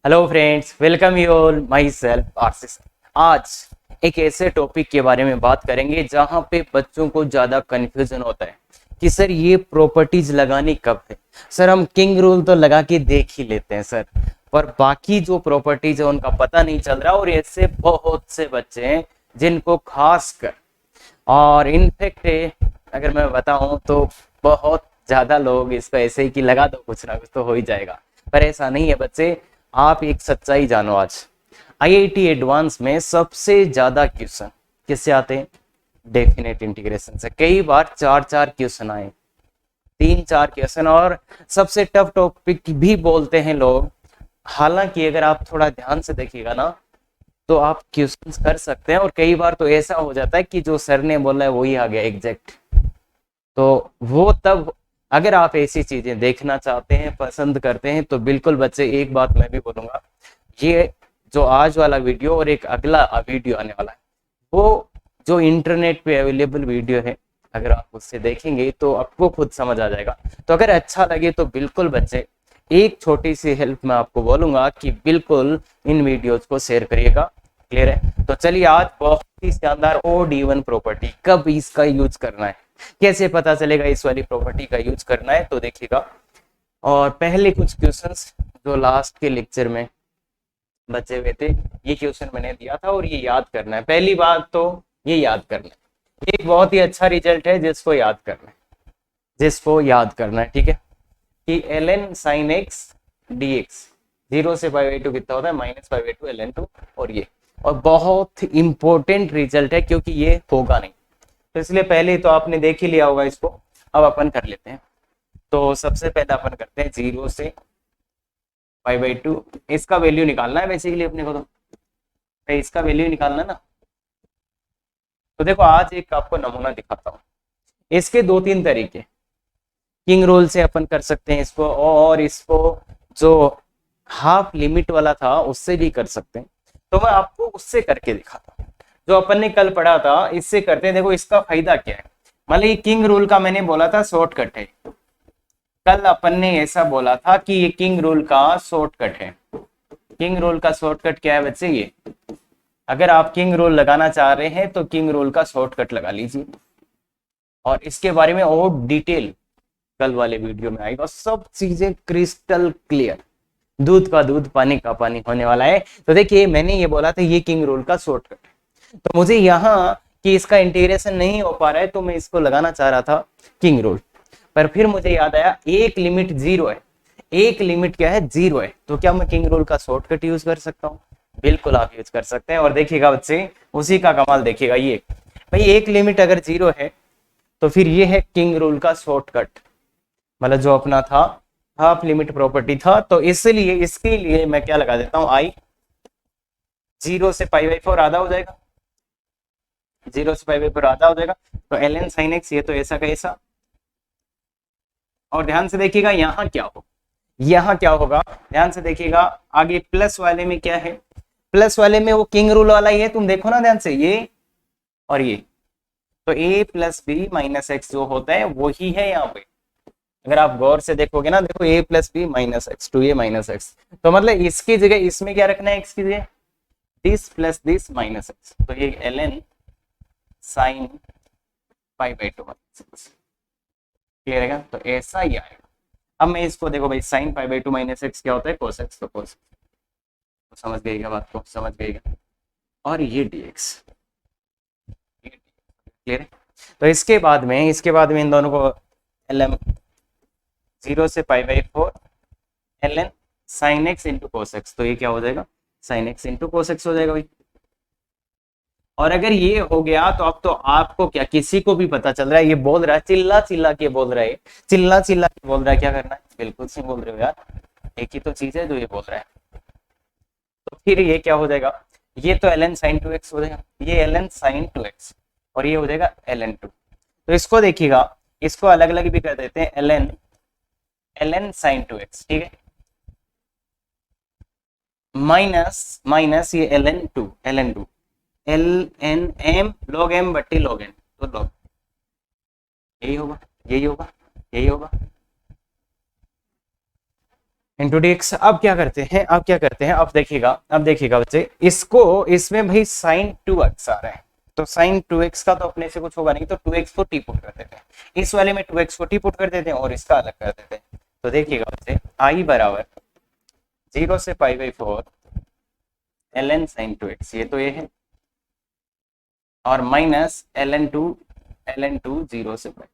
Hello friends, welcome you all my self Ashish. आज एक ऐसे टॉपिक के बारे में बात करेंगे जहां पे बच्चों को ज़्यादा कन्फ्यूजन होता है कि सर ये प्रॉपर्टीज लगानी कब है। सर हम किंग रूल तो लगा के देख ही लेते हैं सर, पर बाकी जो प्रॉपर्टीज है उनका पता नहीं चल रहा। और ऐसे बहुत से बच्चे हैं जिनको खास कर, और इनफेक्ट अगर मैं बताऊं तो बहुत ज़्यादा लोग इसको ऐसे ही कि लगा दो कुछ ना कुछ तो हो ही जाएगा, पर ऐसा नहीं है बच्चे। आप एक सच्चाई जानो, आज आईआईटी एडवांस में सबसे ज्यादा क्वेश्चन किससे आते हैं? डेफिनेट इंटीग्रेशन से। कई बार चार चार क्वेश्चन आए, तीन चार क्वेश्चन, और सबसे टफ टॉपिक भी बोलते हैं लोग। हालांकि अगर आप थोड़ा ध्यान से देखिएगा ना तो आप क्वेश्चन कर सकते हैं, और कई बार तो ऐसा हो जाता है कि जो सर ने बोला है वही आ गया एग्जैक्ट। तो वो तब, अगर आप ऐसी चीजें देखना चाहते हैं, पसंद करते हैं, तो बिल्कुल बच्चे एक बात मैं भी बोलूंगा, ये जो आज वाला वीडियो और एक अगला वीडियो आने वाला है, वो जो इंटरनेट पे अवेलेबल वीडियो है, अगर आप उससे देखेंगे तो आपको खुद समझ आ जाएगा। तो अगर अच्छा लगे तो बिल्कुल बच्चे, एक छोटी सी हेल्प मैं आपको बोलूंगा कि बिल्कुल इन वीडियोज को शेयर करिएगा। क्लियर है? तो चलिए, आज बहुत ही शानदार ओड इवन प्रॉपर्टी, कब इसका यूज करना है, कैसे पता चलेगा इस वाली प्रॉपर्टी का यूज करना है, तो देखिएगा। और पहले कुछ क्वेश्चंस जो लास्ट के लेक्चर में बचे हुए थे, ये क्वेश्चन मैंने दिया था और ये याद करना है। पहली बात तो ये याद करना है, एक बहुत ही अच्छा रिजल्ट है जिसको याद करना है, जिसको याद करना है, ठीक है, कि ln sin x dx 0 से पाई बाई 2 कितना होता है? Minus pi by 2 ln 2। और बहुत इंपॉर्टेंट रिजल्ट है क्योंकि ये होगा नहीं, तो इसलिए पहले तो आपने देख ही लिया होगा इसको। अब अपन कर लेते हैं। तो सबसे पहले अपन करते हैं 0 से पाई बाई 2, इसका वैल्यू निकालना है बेसिकली अपने को। तो इसका वैल्यू निकालना ना, तो देखो आज एक आपको नमूना दिखाता हूँ। इसके दो तीन तरीके, किंग रूल से अपन कर सकते हैं इसको, और इसको जो हाफ लिमिट वाला था उससे भी कर सकते हैं। तो मैं आपको उससे करके दिखाता हूँ जो अपन ने कल पढ़ा था, इससे करते हैं। देखो इसका फायदा क्या है। मान ली किंग रूल का मैंने बोला था शॉर्टकट है, कल अपन ने ऐसा बोला था कि ये किंग रूल का शॉर्टकट है। किंग रूल का शॉर्टकट क्या है बच्चे? ये, अगर आप किंग रूल लगाना चाह रहे हैं तो किंग रूल का शॉर्टकट लगा लीजिए, और इसके बारे में और डिटेल कल वाले वीडियो में आएगा, सब चीजें क्रिस्टल क्लियर, दूध का दूध पानी का पानी होने वाला है। तो देखिए मैंने ये बोला था ये किंग रूल का शॉर्टकट है, तो मुझे यहाँ कि इसका इंटीग्रेशन नहीं हो पा रहा है तो मैं इसको लगाना चाह रहा था किंग रूल, पर फिर मुझे याद आया एक लिमिट जीरो है। एक लिमिट क्या है? जीरो है। तो क्या मैं किंग रूल का शॉर्टकट यूज कर सकता हूँ? बिल्कुल आप यूज कर सकते हैं। और देखिएगा बच्चे, उसी का कमाल देखिएगा। ये भाई एक लिमिट अगर जीरो है तो फिर ये है किंग रूल का शॉर्टकट, मतलब जो अपना था हाफ लिमिट प्रॉपर्टी था। तो इसलिए इसके लिए मैं क्या लगा देता हूं, आई 0 से पाई बाई 4 आधा हो जाएगा, 0 से पाई बाई 4 आधा हो जाएगा। तो ln sin x, ये तो ऐसा का ऐसा। और ध्यान से देखिएगा यहाँ क्या हो, यहाँ क्या होगा, ध्यान से देखिएगा। आगे प्लस वाले में क्या है? प्लस वाले में वो किंग रूल वाला ही है, तुम देखो ना ध्यान से, ये और ये। तो a plus B minus x जो होता है वही है यहाँ पे। अगर आप गौर से देखोगे ना, देखो a plus B minus x, 2a minus x, तो मतलब इसकी जगह इसमें क्या रखना है? x की जगह this plus this minus x. तो ये ln sine pi by 2 minus x, clear है? तो ऐसा ही आएगा। अब मैं इसको देखो भाई, sine pi by 2 minus x क्या होता है? Cos x. तो कोस, तो समझ गएगा बात को, समझ गएगा। और ये dx, क्लियर है? तो इसके बाद में इन दोनों को ln 0 से pi by 4 ln sine x into cos x, तो ये क्या हो जाएगा? Sine x into cos x हो जाएगा भाई। और अगर ये हो गया तो अब तो आपको क्या, किसी को भी पता चल रहा है, ये बोल रहा है, चिल्ला चिल्ला के बोल रहा है, चिल्ला चिल्ला के बोल रहा है, क्या करना है? बिल्कुल सही बोल रहे हो यार, एक ही तो चीज है जो ये बोल रहा है। तो फिर ये क्या हो जाएगा? ये तो ln साइन 2x हो जाएगा, ये ln साइन 2x, और ये हो जाएगा ln 2। तो इसको देखिएगा, इसको अलग अलग भी कर देते हैं, ln साइन 2x, ठीक है, माइनस माइनस ये ln 2 ln m log m बट्टी log n, तो log, यही होगा, यही होगा, यही होगा। Into D x. अब क्या करते हैं, अब देखिएगा बच्चे, इसको इसमें भाई साइन 2x आ रहा है, तो साइन 2x का तो अपने से कुछ होगा नहीं, तो 2x को टी पुट कर देते हैं, इस वाले में 2x को टी पुट कर देते हैं और इसका अलग कर देते हैं। तो देखिएगा बच्चे, i बराबर 0 से pi by 4 ln sign 2x, ये तो ये है, और माइनस ln 2 0 से पाई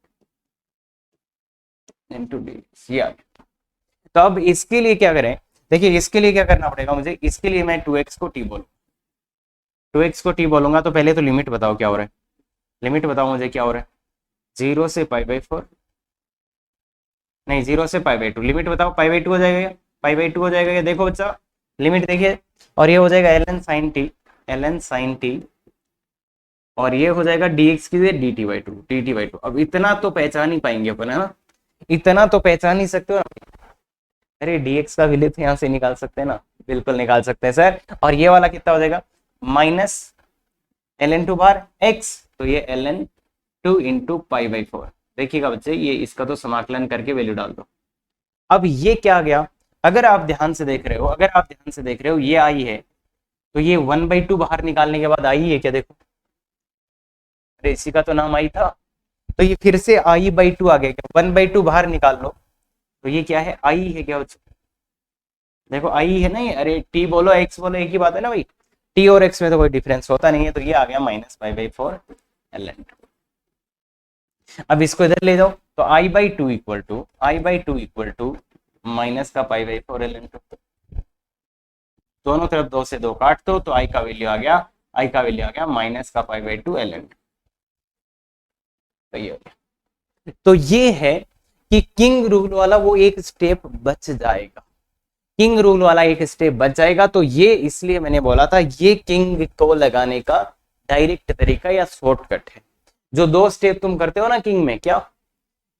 इंटू डी, ये आ गया। तो अब इसके लिए क्या करें, देखिए इसके लिए क्या करना पड़ेगा मुझे, इसके लिए मैं 2x को t बोलूं, 2x को t बोलूंगा तो पहले तो लिमिट बताओ क्या हो रहा है, लिमिट बताओ मुझे क्या हो रहा है, 0 से पाई बाई 4, नहीं 0 से पाई बाई 2, लिमिट बताओ, पाई बाई 2 हो जाएगा क्या, पाई बाई 2 हो जाएगा क्या, देखो बच्चा लिमिट देखिए, और ये हो जाएगा ln साइन टी, और ये हो जाएगा dx की जगह dt/2। अब इतना तो पहचान ही पाएंगे अपन, है ना, इतना तो पहचान ही सकते हो ना। अरे dx का वैल्यू तो यहाँ से निकाल सकते हैं ना, बिल्कुल निकाल सकते हैं सर। और ये वाला कितना हो जाएगा, माइनस ln2 बार x, तो ये ln2 इंटू पाई बाई 4। देखिएगा बच्चे, ये इसका तो समाकलन करके वैल्यू डाल दो। अब ये क्या आ गया, अगर आप ध्यान से देख रहे हो, ये आई है, तो ये 1/2 बाहर निकालने के बाद आई है क्या, देखो, अरे इसी का तो नाम आई था, तो ये फिर से i/2 आ गया, 1/2 बाहर निकाल लो, तो ये क्या है, आई है क्या बच्चों, देखो आई है ना ये, अरे t बोलो x बोलो एक ही बात है ना भाई, t और x में तो कोई डिफरेंस होता नहीं है, तो ये आ गया माइनस पाई बाई 4 ln। अब इसको इधर ले जाओ, तो i/2 इक्वल टू माइनस का पाई बाई 4 ln, दोनों तरफ 2 से 2 काट दो, तो i का वैल्यू आ गया माइनस का पाई बाई 2 ln। तो ये है कि किंग रूल वाला वो एक स्टेप बच जाएगा, तो ये इसलिए मैंने बोला था ये किंग को लगाने का डायरेक्ट तरीका या शॉर्टकट है। जो 2 स्टेप तुम करते हो ना किंग में, क्या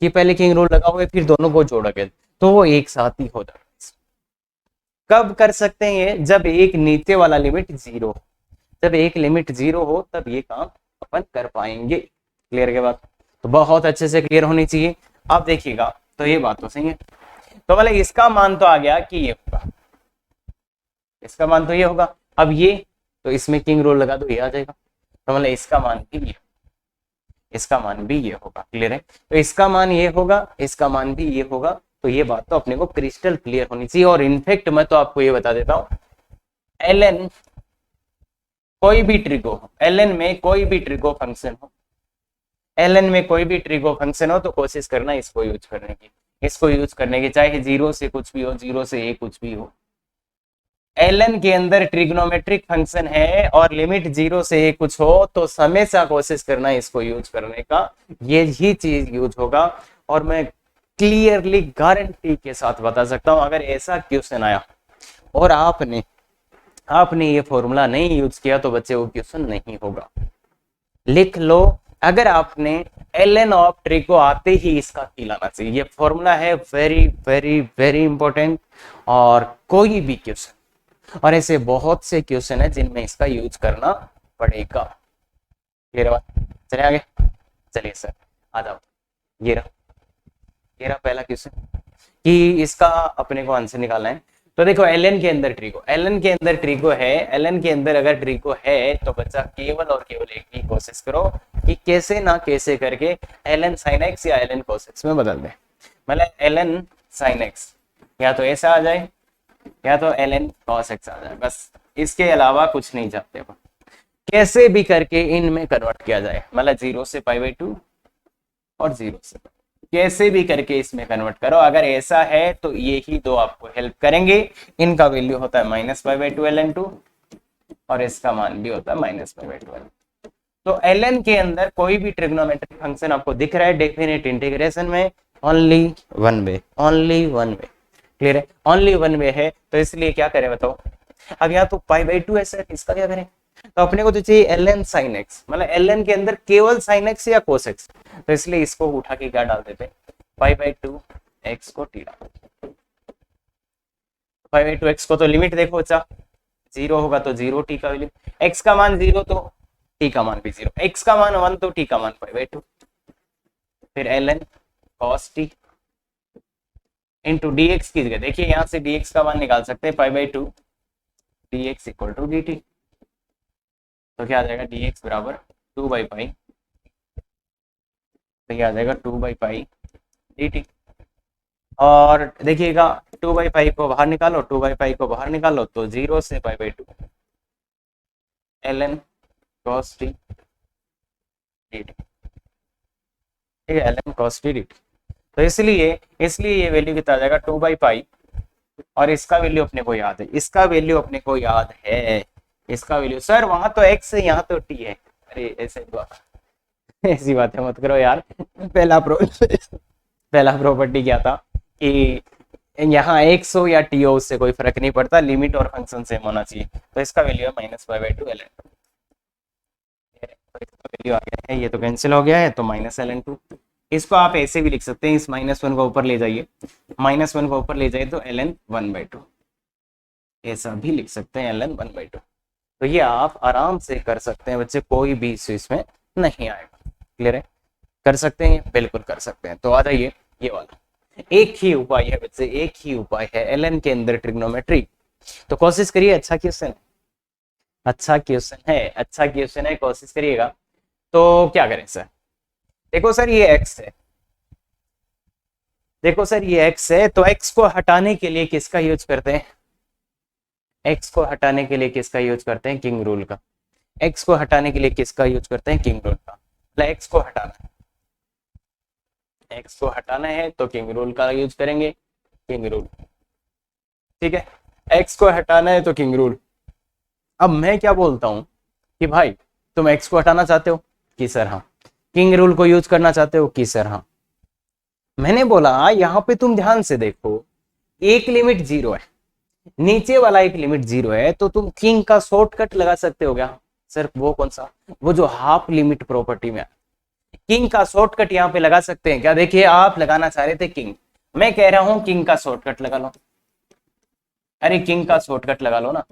कि पहले किंग रूल लगाओगे फिर दोनों को जोड़ोगे, तो वो एक साथ ही हो जाएगा। कब कर सकते हैं ये, जब एक नीचे वाला लिमिट 0 हो, जब एक लिमिट 0 हो तब ये काम अपन कर पाएंगे। क्लियर के बाद, तो बहुत अच्छे से क्लियर होनी चाहिए। अब देखिएगा, तो ये बात तो सही है, तो मतलब इसका मान तो आ गया कि ये होगा, इसका मान तो ये होगा। अब ये, तो इसमें किंग रूल लगा दो, ये आ जाएगा, तो मतलब इसका मान भी ये होगा। क्लियर है, तो इसका मान ये होगा, इसका मान भी ये होगा, तो ये बात तो अपने को क्रिस्टल क्लियर होनी चाहिए। और इनफेक्ट मैं तो आपको ये बता देता हूं, ln कोई भी ट्रिगो हो, ln में कोई भी ट्रिगो फंक्शन हो, तो कोशिश करना इसको यूज करने की, चाहे 0 से कुछ भी हो, 0 से a कुछ भी हो, ln के अंदर ट्रिग्नोमेट्रिक फंक्शन है और लिमिट 0 से a कुछ हो, तो हमेशा कोशिश करना इसको यूज करने का, ये ही चीज यूज होगा। और मैं क्लियरली गारंटी के साथ बता सकता हूं, अगर ऐसा क्वेश्चन आया और आपने ये फॉर्मूला नहीं यूज किया, तो बच्चे वो क्वेश्चन नहीं होगा। लिख लो, अगर आपने ln ऑफ ट्रिगो आते ही इसका की लाना चाहिए, ये फॉर्मूला है वेरी वेरी वेरी इंपॉर्टेंट। और कोई भी क्वेश्चन, और ऐसे बहुत से क्वेश्चन है जिनमें इसका यूज करना पड़ेगा। क्लियर बात, चलिए आगे, चलिए सर आ जाओ। ये रहा पहला क्वेश्चन कि इसका अपने को आंसर निकालना है। तो देखो ln के अंदर ट्रिगो है, ln के अंदर अगर ट्रिगो है तो बच्चा केवल और केवल एक ही कोशिश करो कि कैसे ना कैसे करके ln sin x या ln cos x में बदल दे। मतलब ln sin x या तो ऐसा आ जाए या तो ln cos x आ जाए, बस इसके अलावा कुछ नहीं चाहते। कैसे भी करके इनमें कन्वर्ट किया जाए, मतलब 0 से π/2 और 0 से, कैसे भी करके इसमें कन्वर्ट करो। अगर ऐसा है तो ये ही दो आपको हेल्प करेंगे। इनका वैल्यू होता है -π/2 ln2 और इसका मान भी होता है -π/2 ln। तो ln के अंदर कोई भी ट्रिग्नोमेट्रिक फंक्शन आपको दिख रहा है डेफिनेट इंटीग्रेशन में, ओनली वन वे। क्लियर है, ओनली वन वे है, तो इसलिए क्या करें बताओ। अब यहाँ तो π/2 है सर, इसका क्या करें, तो अपने को तो चाहिए ln sin x, मतलब ln के अंदर केवल sin x या cos x, तो इसलिए इसको उठा के क्या डाल देते, π/2 x को t डाल, π/2 x को तो लिमिट देखो बच्चा, 0 होगा तो 0 t का वैल्यू, x का मान 0 तो t का मान भी 0, x का मान 1 तो t का मान π/2, फिर ln cos t into D x की जगह देखिए यहाँ से डी एक्स का मान निकाल सकते हैं pi by two D X equal to D T. तो क्या आ जाएगा डी एक्स बराबर टू बाई पाई, तो क्या आ जाएगा two by pi D T. और देखिएगा टू बाई पाई को बाहर निकालो, टू बाई पाई को बाहर निकालो तो जीरो से pi by two L N cos T D T, ठीक है, L N cos T D T. तो इसलिए इसलिए ये वैल्यू कितना आ जाएगा टू बाई पाई, और इसका वैल्यू अपने को याद है, इसका वैल्यू अपने को याद है, इसका वैल्यू सर वहां तो एक्स है यहाँ तो टी है, अरे ऐसे ऐसी बातें मत करो यार। पहला प्रॉपर्टी क्या था कि यहाँ एक्स हो या टी हो उससे कोई फर्क नहीं पड़ता, लिमिट और फंक्शन सेम होना चाहिए। तो इसका वैल्यू है minus pi by two L N, value आ गया है, ये तो कैंसिल हो गया है तो माइनस एल एन टू। इसको आप ऐसे भी लिख सकते हैं, इस माइनस वन को ऊपर ले जाइए, माइनस वन को ऊपर ले जाइए तो L N one by two, ऐसा भी लिख सकते हैं L N one by two. तो ये आप आराम से कर सकते हैं बच्चे, कोई भी इश्यू इसमें नहीं आएगा। क्लियर है, कर सकते हैं, बिल्कुल कर सकते हैं। तो आ जाइए ये वाला, एक ही उपाय है बच्चे, एक ही उपाय है एल एन के अंदर ट्रिग्नोमेट्री। तो कोशिश करिए, अच्छा क्वेश्चन है, अच्छा क्वेश्चन है, अच्छा क्वेश्चन है, कोशिश करिएगा। तो क्या करें सर, देखो सर ये x है, देखो सर ये x है, तो x को हटाने के लिए किसका यूज करते हैं, x को हटाने के लिए किसका यूज करते हैं, किंग रूल का। x को हटाने के लिए किसका यूज करते हैं, किंग रूल का। मतलब x को हटाना है, x को हटाना है तो किंग रूल का यूज करेंगे, किंग रूल, ठीक है, x को हटाना है तो किंग रूल। अब मैं क्या बोलता हूं कि भाई तुम x को हटाना चाहते हो कि सर हाँ, किंग रूल को यूज करना चाहते हो कि सर हाँ। मैंने बोला यहाँ पे तुम ध्यान से देखो, एक लिमिट जीरो है, नीचे वाला एक लिमिट जीरो है, तो तुम किंग का शॉर्टकट लगा सकते हो क्या सर, वो कौन सा, वो जो हाफ लिमिट प्रॉपर्टी में किंग का शॉर्टकट यहाँ पे लगा सकते हैं क्या। देखिए आप लगाना चाह रहे थे किंग, मैं कह रहा हूं किंग का शॉर्टकट लगा लो। अरे किंग का शॉर्टकट लगा लो ना,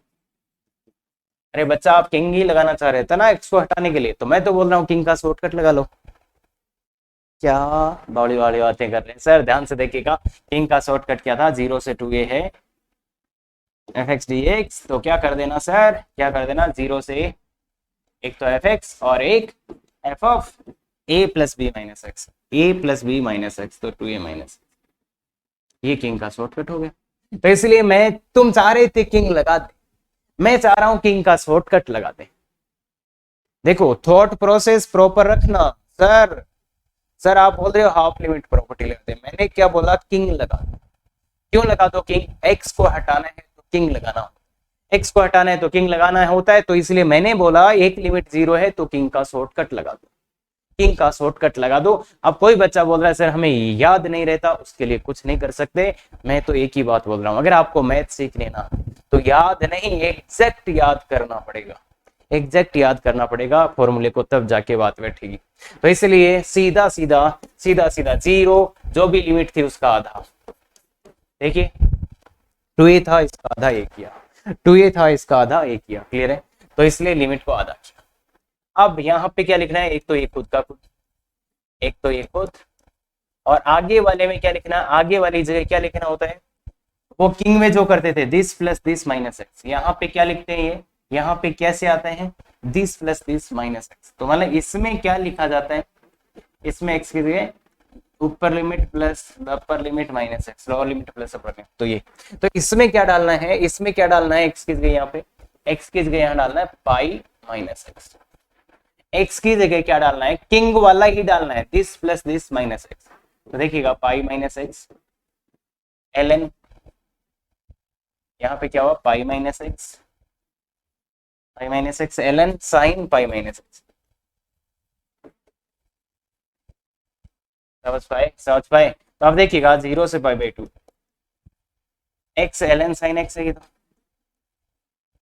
अरे बच्चा आप किंग ही लगाना चाह रहे थे ना एक्स को हटाने के लिए, तो मैं तो बोल रहा हूँ किंग का शॉर्टकट लगा लो। क्या बड़ी बड़ी बातें कर रहे हैं सर, ध्यान से देखिएगा, किंग का शॉर्टकट क्या था, जीरो से टू ए है एफ एक्स डी एक्स। तो क्या कर देना सर, क्या कर देना, जीरो से एक तो एफ एक्स और एक F of A plus B minus X, A plus B minus x, तो टू ए माइनस, ये किंग का शॉर्टकट हो गया। तो इसलिए मैं, तुम चाह रहे थे किंग लगा दे, मैं चाह रहा हूं किंग का शॉर्टकट लगा दे। देखो थॉट प्रोसेस प्रॉपर रखना सर। सर आप बोल रहे हो हाफ लिमिट प्रॉपर्टी लगाते, मैंने क्या बोला, किंग लगा दो। क्यों लगा दो किंग, एक्स को हटाना है तो किंग लगाना होता है, एक्स को हटाना है तो किंग लगाना होता है, तो इसलिए मैंने बोला एक लिमिट जीरो है तो किंग का शॉर्टकट लगा दो, किंग का शॉर्टकट लगा दो। अब कोई बच्चा बोल रहा है सर हमें याद नहीं रहता, उसके लिए कुछ नहीं कर सकते, मैं तो एक ही बात बोल रहा हूं, अगर आपको मैथ सीखने ना तो याद नहीं, एग्जैक्ट याद करना पड़ेगा, एग्जैक्ट याद करना पड़ेगा फॉर्मूले को, तब जाके बात बैठेगी। तो इसलिए सीधा सीधा सीधा सीधा जीरो, जो भी लिमिट थी उसका आधा, देखिए टू ए था इसका आधा एक किया, टू ए था इसका आधा एक किया, क्लियर है। तो इसलिए लिमिट को आधा किया। अब यहाँ पे क्या लिखना है, एक तो ये खुद का खुद, एक तो ये खुद, और आगे वाले में क्या लिखना, आगे वाली जगह क्या लिखना होता है, वो किंग में जो करते थे this plus this minus x, यहाँ पे क्या लिखते हैं, ये यहाँ पे कैसे आता है, this plus this minus x. तो मतलब इसमें क्या लिखा जाता है, इसमें एक्स की जगह ऊपर limit plus upper limit minus x, lower limit plus upper limit. तो ये, तो इसमें क्या डालना है, इसमें क्या डालना है, एक्स की जगह यहाँ पे, एक्स की जगह यहाँ डालना है पाई माइनस एक्स, एक्स की जगह क्या डालना है, किंग वाला ही डालना है, this plus this minus x. तो देखिएगा pi minus X L N, यहाँ पे क्या हुआ pi minus X, pi minus X L N sine pi minus X. समझ पाए, समझ पाए। तो अब देखिएगा जीरो से pi by two, X L N sine X है ये तो,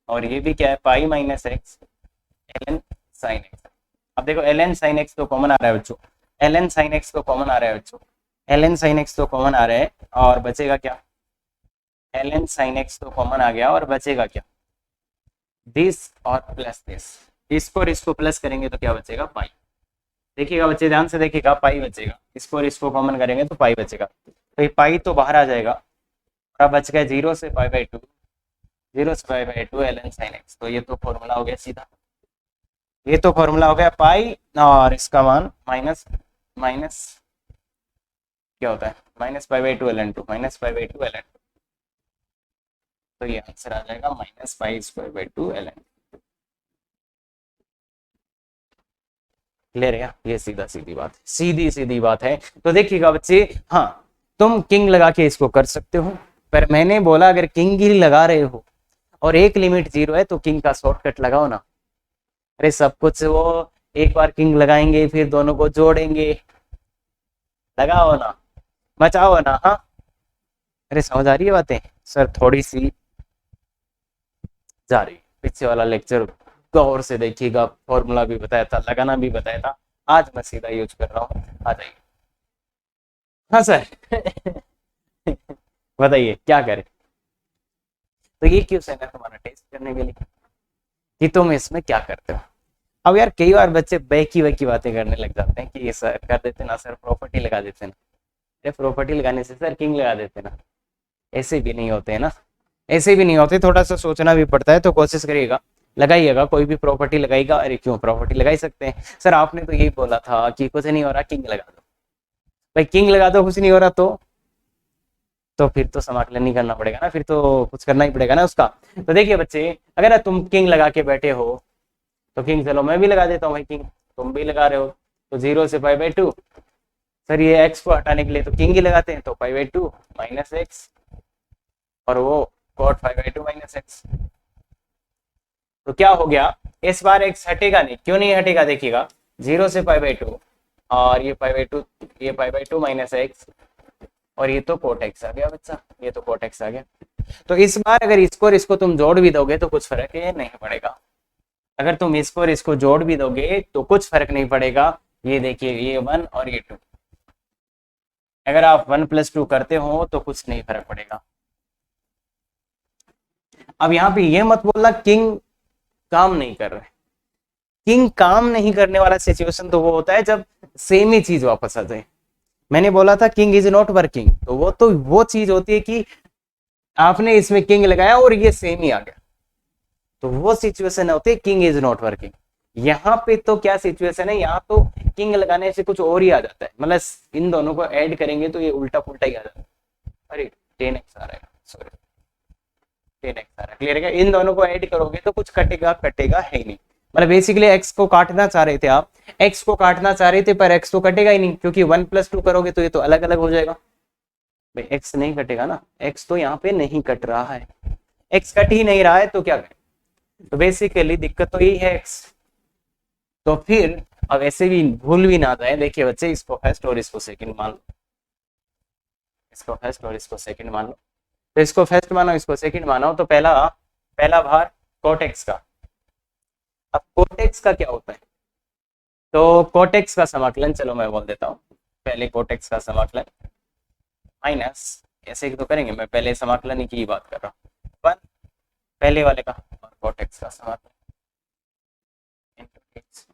और ये भी क्या है pi minus X L N sine X. अब देखो एल एन साइन एक्स तो कॉमन आ रहा है बच्चों, एल एन साइन एक्स तो कॉमन आ रहा है बच्चों, एल एन साइन एक्स तो कॉमन आ रहा है, और बचेगा क्या, एल एन साइन एक्स तो कॉमन आ गया, और बचेगा क्या, दिस और प्लस दिस, इसको और इसको प्लस करेंगे तो क्या बचेगा पाई। देखिएगा बच्चे ध्यान से देखिएगा, पाई बचेगा, इसको और इसको कॉमन करेंगे तो पाई बचेगा। तो ये पाई तो बाहर आ जाएगा और अब बच गया 0 से π/2, 0 से π/2 ln sin x। तो ये तो फॉर्मूला हो गया सीधा, ये तो फॉर्मूला हो गया पाई, और इसका मान माइनस माइनस क्या होता है, -π/2 ln 2, -π/2 ln 2। तो ये आंसर आ जाएगा -π²/2 ln। क्लियर है? ये सीधा सीधी बात है, सीधी सीधी बात है। तो देखिएगा बच्चे, हाँ तुम किंग लगा के इसको कर सकते हो, पर मैंने बोला अगर किंग ही लगा रहे हो और एक लिमिट 0 है तो किंग का शॉर्टकट लगाओ ना। अरे सब कुछ वो एक बार किंग लगाएंगे फिर दोनों को जोड़ेंगे, लगाओ ना, मचाओ ना। हाँ अरे समझ आ रही है बातें? सर थोड़ी सी जा रही, पीछे वाला लेक्चर गौर से देखिएगा, फॉर्मूला भी बताया था, लगाना भी बताया था, आज मैं सीधा यूज कर रहा हूँ, आ जाइए। हाँ सर बताइए क्या करें? तो ये क्वेश्चन है तुम्हारा टेस्ट करने के लिए कि तुम इसमें क्या करते हो। अब यार कई बार बच्चे बैकी वैकी बातें करने लग जाते हैं कि ये सर कर देते ना सर, प्रॉपर्टी लगा देते ना। अरे प्रॉपर्टी लगाने से सर किंग लगा देते ना, ऐसे भी नहीं होते है ना, ऐसे भी नहीं होते, थोड़ा सा सोचना भी पड़ता है। तो कोशिश करिएगा, लगाइएगा, कोई भी प्रॉपर्टी लगाएगा। अरे क्यों, प्रॉपर्टी लगा ही सकते हैं सर, आपने तो यही बोला था कि कुछ नहीं हो रहा किंग लगा दो। भाई किंग लगा दो, कुछ नहीं हो रहा तो फिर तो समाकलन नहीं करना पड़ेगा ना, फिर तो कुछ करना ही पड़ेगा ना उसका। तो देखिए बच्चे, अगर तुम किंग लगा के बैठे हो तो किंग, चलो मैं भी लगा देता हूँ भाई किंग, तुम भी लगा रहे हो, तो 0 से π/2। सर ये एक्स को हटाने के लिए तो किंग ही लगाते हैं, तो π/2 माइनस एक्स, और वो cot π/2 माइनस एक्स। तो क्या हो गया, इस बार एक्स हटेगा नहीं, क्यों नहीं हटेगा देखिएगा, 0 से π/2 और ये π/2 माइनस एक्स, और ये तो cot x आ गया बच्चा, ये तो cot x आ गया। तो इस बार अगर इसको और इसको तुम जोड़ भी दोगे तो कुछ फर्क नहीं पड़ेगा। अगर तुम इसको और इसको जोड़ भी दोगे तो कुछ फर्क नहीं पड़ेगा। ये देखिए, ये 1 और ये 2, अगर आप 1 + 2 करते हो तो कुछ नहीं फर्क पड़ेगा। अब यहाँ पे ये मत बोलना किंग काम नहीं कर रहे, किंग काम नहीं करने वाला सिचुएशन तो वो होता है जब सेम ही चीज वापस आ जाए। मैंने बोला था किंग इज नॉट वर्किंग, तो वो चीज होती है कि आपने इसमें किंग लगाया और ये सेम ही आ गया, तो वो सिचुएशन होती है किंग इज नॉट वर्किंग। यहाँ पे तो क्या सिचुएशन है, यहाँ तो किंग लगाने से कुछ और ही आ जाता है, मतलब इन दोनों को ऐड करेंगे तो ये उल्टा पुल्टा ही आ जाता है। अरे 10x आ रहा है, सॉरी 10x आ रहा है, क्लियर है? इन दोनों को ऐड करोगे तो कुछ कटेगा है ही नहीं, मतलब बेसिकली x को काटना चाह रहे थे आप, x को काटना चाह रहे थे पर x तो कटेगा ही नहीं, क्योंकि 1 + 2 करोगे तो ये तो अलग अलग हो जाएगा। भाई x नहीं कटेगा ना, x तो यहाँ पे नहीं कट रहा है, x कट ही नहीं रहा है तो क्या करें? तो बेसिकली दिक्कत तो यही है x। तो फिर अब ऐसे भी भूल भी ना जाए, देखिए बच्चे इसको फर्स्ट और इसको सेकंड मान लो, इसको फर्स्ट और इसको सेकंड मान लो। तो इसको फर्स्ट मानो, इसको सेकंड मानो, तो पहला भार cot x का। अब cot x का क्या होता है, तो cot x का समाकलन, चलो मैं बोल देता हूँ, पहले cot x का समाकलन माइनस, ऐसे तो करेंगे, मैं पहले समाकलन की बात कर रहा हूँ, 1 पहले वाले का और cot x का समाकलन into x।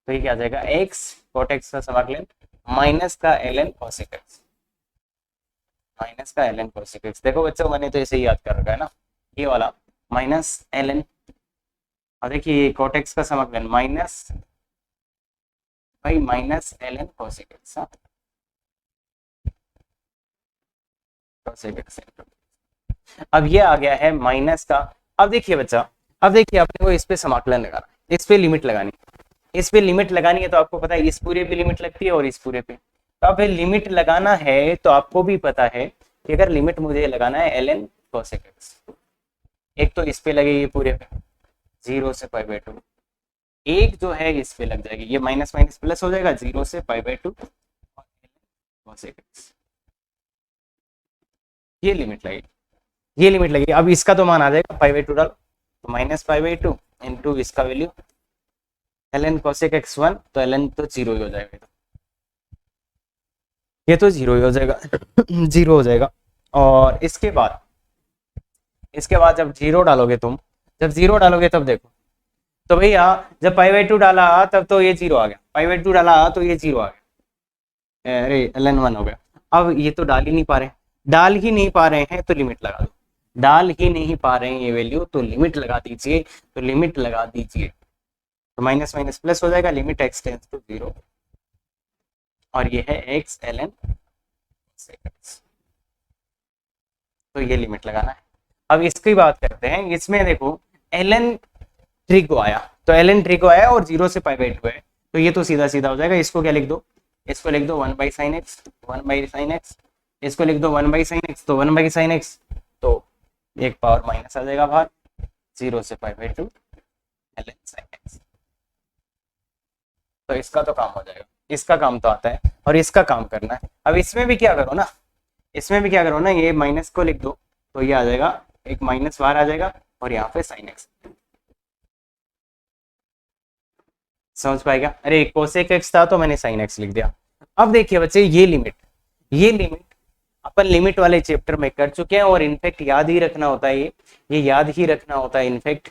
तो ये क्या आ जाएगा, x cot x का समाकलन माइनस का ln cos x, माइनस का ln cos x। देखो बच्चों मैंने तो ऐसे ही याद कर रखा है ना, ये वाला माइनस ln, और देखिए cot x का समाकलन माइनस ln cos x, अब ये आ गया है माइनस का। अब देखिए बच्चा, अब देखिए अपने को इस पे समाकलन लगाना, इस पे लिमिट लगानी, इस पे लिमिट लगानी है, तो आपको पता है इस पूरे पे लिमिट लगती है और इस पूरे पे। तो अब लिमिट लगाना है तो आपको भी पता है कि अगर लिमिट मुझे लगाना है ln cos x, एक तो इस पे लगेगी पूरे पे 0 से π/2, एक जो है इस पे लग जाएगी, ये माइनस माइनस प्लस हो जाएगा 0 से π/2 और cos x, ये लिमिट लगेगी, ये लिमिट लगेगी। अब इसका तो मान आ जाएगा π/2 डालो, तो -π/2 इंटू इसका वैल्यू ln cos x 1, तो ln तो 0 ही हो जाएगा, ये तो 0 ही हो जाएगा 0 हो जाएगा। और इसके बाद जब 0 डालोगे तुम, जब 0 डालोगे तब देखो, तो भैया जब π/2 डाला तब तो ये 0 आ गया, π/2 डाला तो ये 0 आ गया, अरे ln 1 हो गया। अब ये तो डाल ही नहीं पा रहे, डाल ही नहीं पा रहे हैं तो लिमिट लगा दो, डाल ही नहीं पा रहे हैं ये वैल्यू तो लिमिट लगा दीजिए, तो लिमिट लगा दीजिए तो माइनस माइनस प्लस हो जाएगा, लिमिट x टेंड्स टू 0 और ये है x ln सेकंड्स, तो ये लिमिट लगाना है। अब इसकी बात करते हैं, इसमें देखो ln ट्री को आया, तो ln ट्री को आया और 0 से π/2 है, तो ये तो सीधा सीधा हो जाएगा। इसको क्या लिख दो, इसको लिख दो 1/sin x, 1/sin x, इसको लिख दो 1/sin x, तो 1/sin x, तो एक पावर माइनस आ जाएगा बाहर, 0 से π/2 ln sin x, तो इसका तो काम हो जाएगा, इसका काम तो आता है और इसका काम करना है। अब इसमें भी क्या करो ना, इसमें भी क्या करो ना, ये माइनस को लिख दो तो ये आ जाएगा, एक माइनस बाहर आ जाएगा और यहाँ पे sin x, समझ पाएगा। अरे कोसेक x था तो मैंने sin x लिख दिया। अब देखिए बच्चे ये लिमिट अपन लिमिट वाले चैप्टर में कर चुके हैं और इनफैक्ट याद ही रखना होता है, ये याद ही रखना होता है इनफैक्ट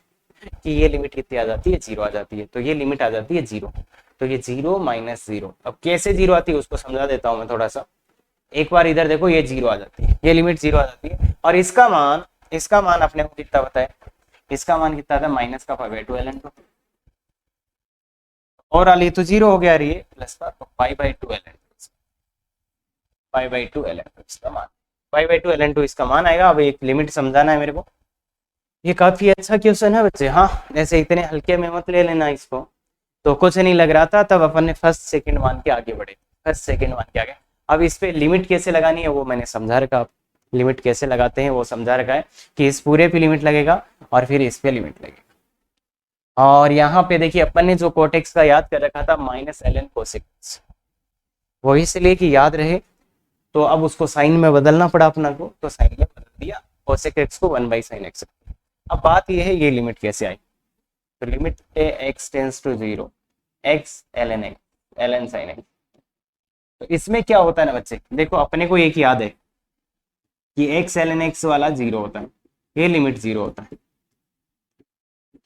कि ये लिमिट कितनी आ जाती है, 0 आ जाती है, तो ये लिमिट आ जाती है 0, तो ये 0 माइनस 0। अब कैसे 0 आती है उसको समझा देता हूं मैं थोड़ा सा, एक बार इधर देखो, ये 0 आ जाती है, ये लिमिट 0 आ जाती है और इसका मान अपने को कितना पता है, इसका मान कितना था, माइनस का π/2 ln 2 और आली तो 0 हो गया, ये प्लस का तो π/2 ln 2, π/2 ln 2 इसका मान, π/2 ln 2 इसका मान आएगा। अब एक लिमिट समझाना है मेरे को, ये काफी अच्छा क्वेश्चन है बच्चे, हाँ ऐसे इतने हल्के में मत ले लेना इसको, तो कुछ नहीं लग रहा था तब अपन ने फर्स्ट सेकंड मान के आगे बढ़े, फर्स्ट सेकंड मान के आगे। अब इस पे लिमिट कैसे लगानी है वो मैंने समझा रखा, लिमिट कैसे लगाते हैं वो समझा रखा है कि इस पूरे पे लिमिट लगेगा और फिर इस पे लिमिट लगेगा। और यहाँ पे देखिए अपन ने जो कोटेक्स का याद कर रखा था माइनस ln कोसेक, वो इसलिए कि याद रहे, तो अब उसको साइन में बदलना पड़ा अपना को, तो साइन में बदल दिया कोसेक x को 1/sin x। अब बात ये है ये लिमिट कैसे आई, तो limit x tends to 0 x ln sin x, तो इसमें क्या होता है ना बच्चे, देखो अपने को एक याद है कि x ln x वाला 0 होता है, ये लिमिट 0 होता है,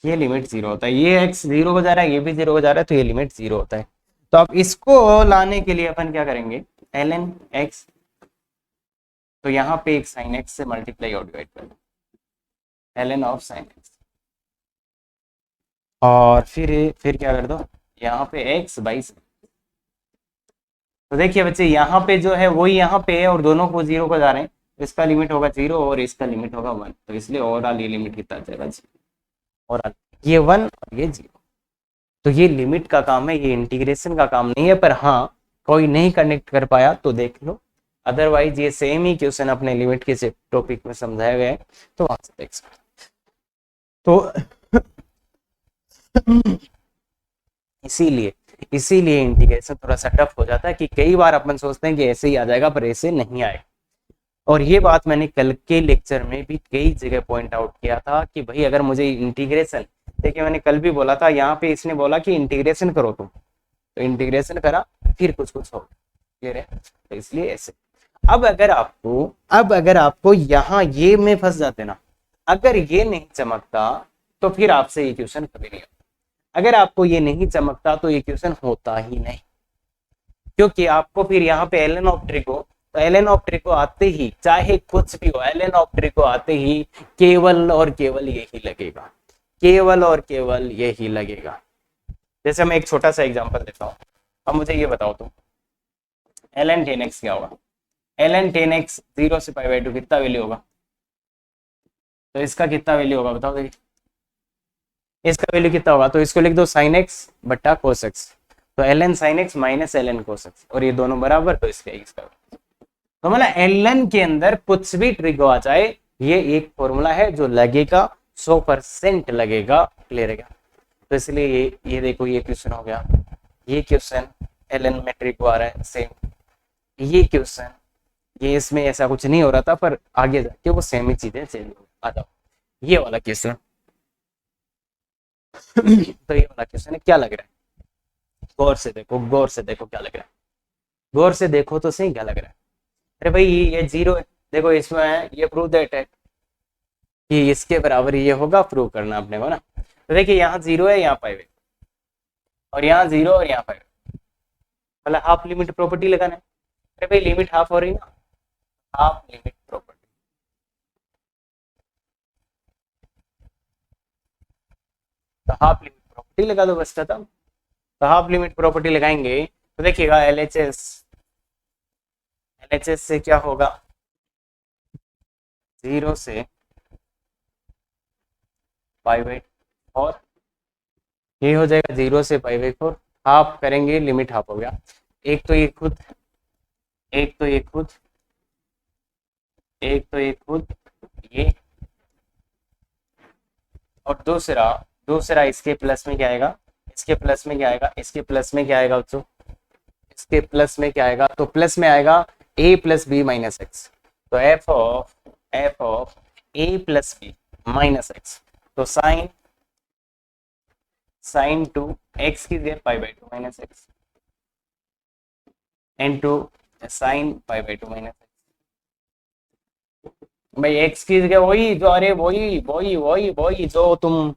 ये लिमिट 0 होता है, ये x 0 हो जा रहा है, ये भी 0 हो जा रहा है, तो ये लिमिट 0 होता है। तो अब इसको लाने के लिए अपन क्या करेंगे, ln x, तो यहाँ पे एक sin x से मल्टीप्लाई और डिवाइड कर ln ऑफ sin x, और फिर क्या कर दो, यहाँ पे x बाई, तो देखिए बच्चे यहाँ पे जो है वही यहाँ पे है और दोनों को 0 को जा रहे हैं, तो इसका लिमिट होगा 0 और इसका लिमिट होगा 1, तो इसलिए ओवरऑल ये लिमिट कितना जाएगा 0, और ये 1 और ये 0। तो ये लिमिट का काम है, ये इंटीग्रेशन का काम नहीं है, पर हाँ कोई नहीं कनेक्ट कर पाया तो देख लो, अदरवाइज ये सेम ही क्वेश्चन अपने लिमिट के टॉपिक में समझाया गया है, तो वहां से देख सकते। तो इसीलिए इंटीग्रेशन थोड़ा सा टफ हो जाता है कि कई बार अपन सोचते हैं कि ऐसे ही आ जाएगा पर ऐसे नहीं आएगा। और ये बात मैंने कल के लेक्चर में भी कई जगह पॉइंट आउट किया था कि भाई अगर मुझे इंटीग्रेशन, देखिए मैंने कल भी बोला था, यहाँ पे इसने बोला कि इंटीग्रेशन करो तुम, तो इंटीग्रेशन करा फिर कुछ हो क्लियर है, तो इसलिए ऐसे। अब अगर आपको यहाँ ये में फंस जाते ना, अगर ये नहीं चमकता तो फिर आपसे ये क्वेश्चन कभी नहीं, अगर आपको ये नहीं चमकता तो ये क्वेश्चन होता ही नहीं, क्योंकि आपको फिर यहाँ पे ln ऑफ ट्रिको, तो ln ऑफ ट्रिको आते ही चाहे कुछ भी हो, ln ऑफ ट्रिको आते ही केवल और केवल यही लगेगा, केवल और केवल यही लगेगा। जैसे मैं एक छोटा सा एग्जांपल देता हूँ, अब मुझे ये बताओ तुम ln 10x क्या होगा, ln 10x 0 से π/2 कितना वैल्यू होगा, तो इसका कितना वैल्यू होगा बताओ, देखिए इसका वैल्यू कितना होगा, तो इसको लिख दो sin x बट्टा cos x, तो ln sin x minus ln cos x, और ये दोनों बराबर, तो इसका तो मतलब ln के अंदर कुछ भी ट्रिक आ जाए, ये एक फॉर्मूला है जो लगेगा 100% लगेगा, क्लियर है क्या। तो इसलिए ये देखो ये क्वेश्चन हो गया, ये क्वेश्चन ln में ट्रिक आ रहा है सेम, ये क्वेश्चन ये इसमें ऐसा कुछ नहीं हो रहा था पर आगे जाके वो सेम ही चीजें चेंज हो, आ जाओ ये वाला क्वेश्चन तो ये वाला क्वेश्चन है, क्या लग रहा है, गौर से देखो क्या लग रहा है, गौर से देखो तो सही क्या लग रहा है। अरे भाई ये 0 है, देखो इसमें है ये प्रूव दैट है कि इसके बराबर ये होगा, प्रूव करना अपने को ना। तो देखिए यहाँ 0 है, यहाँ 5 है, और यहाँ 0 और यहाँ 5, मतलब हाफ लिमिट प्रॉपर्टी लगाना है। अरे भाई लिमिट हाफ हो रही ना, हाफ लिमिट प्रॉपर्टी। तो हाफ लिमिट प्रॉपर्टी लगा दो बस खत्म। तो हाफ लिमिट प्रॉपर्टी लगाएंगे तो देखिएगा एलएचएस से क्या होगा, 0 से पाई/4, ये हो जाएगा 0 से पाई/4, हाफ करेंगे लिमिट हाफ हो गया। एक तो ये खुद, एक तो ये खुद, एक तो ये खुद ये, और दूसरा, दूसरा इसके प्लस में क्या आएगा, इसके प्लस में क्या आएगा, इसके प्लस में क्या आएगा बच्चों, इसके प्लस में क्या आएगा, तो प्लस में आएगा a plus B minus x. तो F of A plus B minus x, तो साइन टू एक्स की जगह पाई/2 माइनस एक्स इनटू साइन पाई/2 माइनस एक्स। भाई एक्स की जगह वही जो, अरे वही वही वही वही जो तुम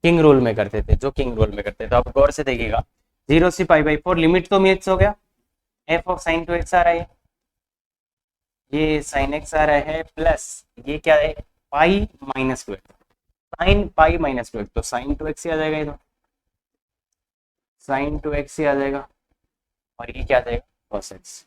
किंग रूल में करते थे, जो किंग रूल में करते थे। अब गौर से देखिएगा, 0 से पाई/4 लिमिट तो मिक्स हो गया, एफ ऑफ साइन 2x आ रहा है, ये साइन x आ रहा है, प्लस ये क्या है, पाई-2x, साइन पाई-2x, तो साइन 2x ही आ जाएगा, ये तो साइन 2x ही आ जाएगा, और ये क्या आ जाएगा, cos x।